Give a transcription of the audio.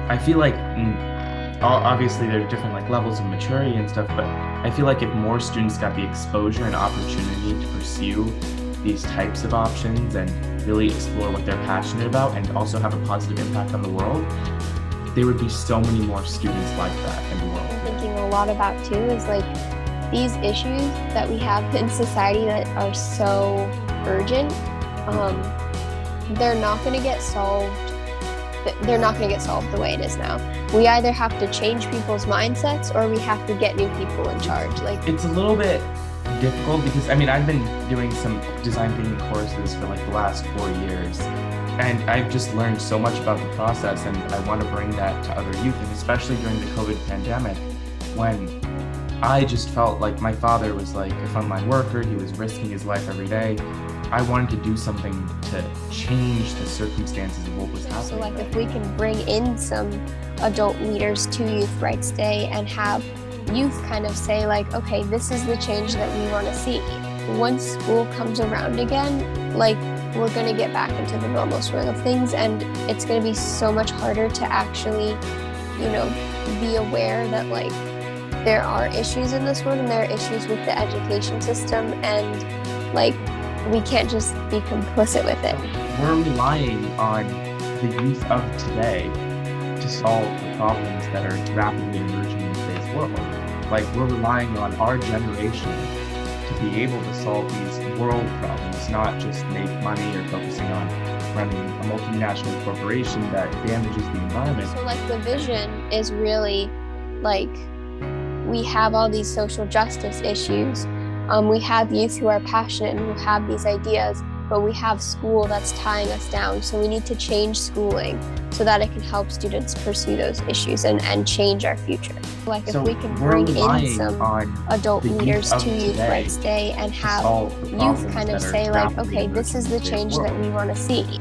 I feel like obviously there are different like levels of maturity and stuff, but I feel like if more students got the exposure and opportunity to pursue these types of options and really explore what they're passionate about and also have a positive impact on the world, there would be so many more students like that in the world. I'm thinking a lot about too is like these issues that we have in society that are so urgent, they're not going to get solved. They're not going to get solved the way it is now. We either have to change people's mindsets or we have to get new people in charge. Like It's a little bit difficult because I've been doing some design thinking courses for like the last 4 years, and I've just learned so much about the process, and I want to bring that to other youth, and especially during the COVID pandemic, when I just felt like my father was like a frontline worker. He was risking his life every day. I wanted to do something to change the circumstances of what was happening. so, like if we can bring in some adult leaders to Youth Rights Day and have youth kind of say like, okay, this is the change that we want to see. Once school comes around again, like we're going to get back into the normal swing of things, and it's going to be so much harder to actually, be aware that like there are issues in this world and there are issues with the education system, and like we can't just be complicit with it. We're relying on the youth of today to solve the problems that are rapidly emerging in today's world. Like we're relying on our generation to be able to solve these world problems, not just make money or focusing on running a multinational corporation that damages the environment. So like the vision is really like we have all these social justice issues. We have youth who are passionate and who have these ideas, but we have school that's tying us down. So we need to change schooling so that it can help students pursue those issues and change our future. Like if we can bring in some adult leaders to Youth Rights Day and have youth kind of say like, okay, this is the change that we want to see.